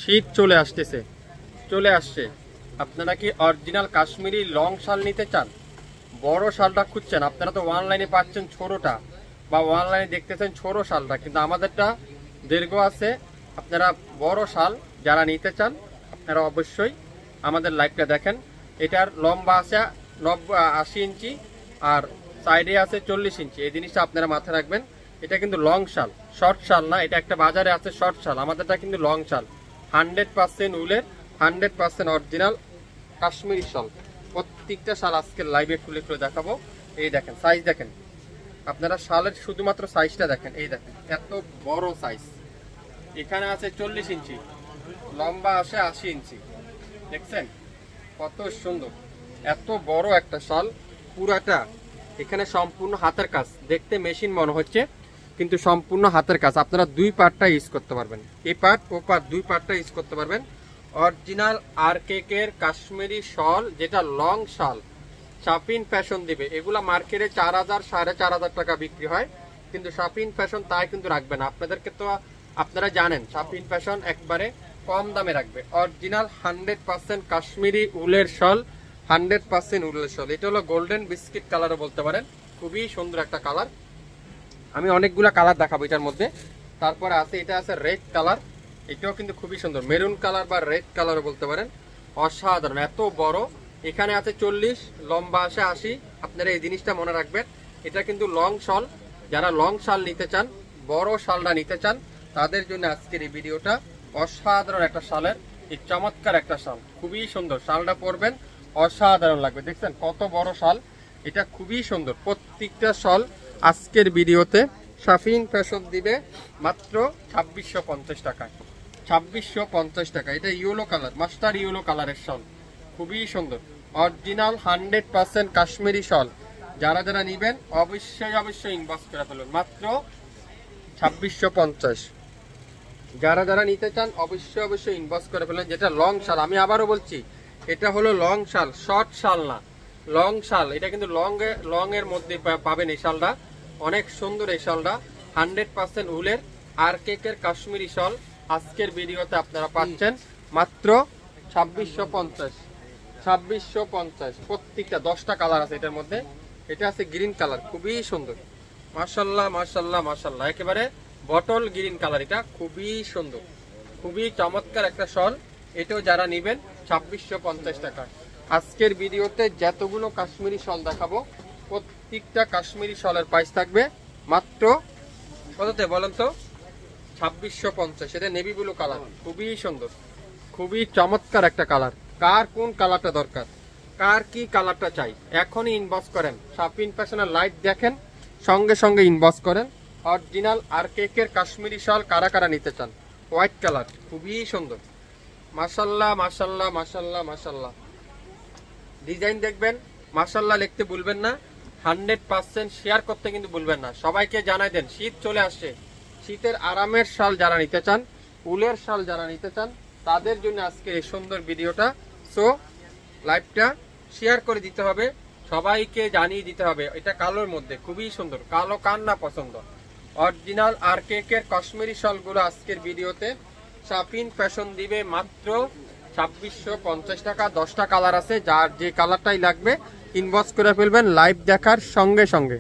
শীত চলে আসতেছে, চলে আসছে। আপনারা কি অরিজিনাল কাশ্মীরি লং শাল নিতে চান? বড় শালটা খুঁজছেন? আপনারা তো অনলাইনে পাচ্ছেন ছোটটা, বা অনলাইনে দেখতেছেন ছোট শালটা, কিন্তু আমাদেরটা দীর্ঘ আছে। আপনারা বড় শাল যারা নিতে চান আপনারা অবশ্যই আমাদের লাইভটা দেখেন। এটার লম্বা আছে 80 ইঞ্চি আর সাইডে আছে 40 ইঞ্চি। এই জিনিসটা আপনারা মাথায় রাখবেন। এটা কিন্তু লং শাল, শর্ট শাল না। এটা একটা বাজারে আছে শর্ট শাল, আমাদেরটা কিন্তু লং শাল। 100% উলের, 100% অরিজিনাল কাশ্মীরি শাল। প্রত্যেকটা শাল আজকে লাইভে খুলে খুলে দেখাবো। এই দেখেন সাইজ দেখেন, আপনারা শালের শুধুমাত্র সাইজটা দেখেন। এই দেখেন এত বড় সাইজ। এখানে আছে 40 ইঞ্চি, লম্বা আসে 80 ইঞ্চি। দেখছেন কত সুন্দর, এত বড় একটা শাল পুরাটা। এখানে সম্পূর্ণ হাতের কাজ, দেখতে মেশিন মনে হচ্ছে কিন্তু সম্পূর্ণ হাতের কাজ। আপনারা দুই পার্টটা ইউজ করতে পারবেন, এই পার্ট ও পার্ট দুই পার্টটা ইউজ করতে পারবেন। অরিজিনাল RKK এর কাশ্মীরি শাল, যেটা লং শাল। শাপিন ফ্যাশন দিবে এগুলা মার্কেটে 4000 4500 টাকা বিক্রি হয়, কিন্তু শাপিন ফ্যাশন তাই কিন্তু রাখবে না। আপনাদেরকে তো আপনারা জানেন শাপিন ফ্যাশন একবারে কম দামে রাখবে। অরিজিনাল 100% কাশ্মীরি উলের শাল, 100% উলের শাল। এটা হলো গোল্ডেন বিস্কিট কালারও বলতে পারেন, খুবই সুন্দর একটা কালার। আমি অনেকগুলা কালার দেখাবো এটার মধ্যে। তারপরে আছে এটা আছে রেড কালার, এটাও কিন্তু খুবই সুন্দর, মেরুন কালার বা রেড কালারও বলতে পারেন। অসাধারণ, এত বড়। এখানে আছে 40, লম্বা আসে 80। আপনারা এই জিনিসটা মনে রাখবেন, এটা কিন্তু লং শাল। যারা লং শাল নিতে চান, বড় শালটা নিতে চান, তাদের জন্য আজকের এই ভিডিওটা। অসাধারণ একটা শালের, এই চমৎকার একটা শাল, খুবই সুন্দর। শালটা পরবেন অসাধারণ লাগবে। দেখছেন কত বড় শাল, এটা খুবই সুন্দর। প্রত্যেকটা শাল আজকের ভিডিওতে শাফিন ফ্যাশন দিবে মাত্র 2650 টাকায়। 2650 টাকা। এটা ইয়েলো কালার, মাস্টার ইয়েলো কালারের শাল, খুবই সুন্দর। অরিজিনাল 100% কাশ্মীরি শাল। যারা যারা নিবেন অবশ্যই ইনবক্স করে ফেলুন, মাত্র 2650। যারা যারা নিতে চান অবশ্যই ইনবক্স করে ফেলুন। যেটা লং শাল, আমি আবারও বলছি এটা হলো লং শাল, শর্ট শাল না, লং শাল। এটা কিন্তু লং এর মধ্যে পাবেন এই শালটা। অনেক সুন্দর এই শালটা, 100% উলের RKK এর কাশ্মীরি শাল। আজকের ভিডিওতে আপনারা পাচ্ছেন মাত্র 2650। 2650। প্রত্যেকটা 10টা কালার আছে এটার মধ্যে। এটা আছে গ্রিন কালার, খুবই সুন্দর। মাশাল্লাহ মাশাল্লাহ মাশাল্লাহ, একেবারে বটল গ্রিন কালার। এটা খুবই সুন্দর, খুবই চমৎকার একটা শাল। এটাও যারা নিবেন 2650 টাকা। আজকের ভিডিওতে যতগুলো কাশ্মীরি শাল দেখাবো, প্রত্যেকটা কাশ্মীরি শালের প্রাইস থাকবে মাত্র কততে বলেন তো? 2650। এটা নেভি ব্লু কালার, খুবই সুন্দর, খুবই চমৎকার একটা কালার। কার কোন কালারটা দরকার, কার কি কালারটা চাই, এখনই ইনবক্স করেন। শাপিন ফ্যাশনের লাইভ দেখেন, সঙ্গে সঙ্গে ইনবক্স করেন। অরিজিনাল RKK এর কাশ্মীরি শাল কারা কারা নিতে চান? হোয়াইট কালার, খুবই সুন্দর। মাশাল্লাহ মাশাল্লাহ মাশাল্লাহ মাশাল্লাহ। ডিজাইন দেখবেন, মাশাল্লাহ লিখতে ভুলবেন না। 100% শেয়ার করতে কিন্তু ভুলবেন না। সবাইকে জানাই দেন শীত চলে আসছে। শীতের আরামের শাল যারা নিতে চান, উলের শাল যারা নিতে চান, তাদের জন্য আজকে এই সুন্দর ভিডিওটা। সো লাইভটা শেয়ার করে দিতে হবে, সবাইকে জানিয়ে দিতে হবে। এটা কালোর মধ্যে খুবই সুন্দর, কালো কার না পছন্দ। অরিজিনাল RKK এর কাশ্মীরি শালগুলো আজকের ভিডিওতে শাপিন ফ্যাশন দিবে মাত্র 2650 টাকা। 10টা কালার আছে, যার যে কালারটাই লাগবে ইনবক্স করে ফেলবেন লাইভ দেখার সঙ্গে সঙ্গে।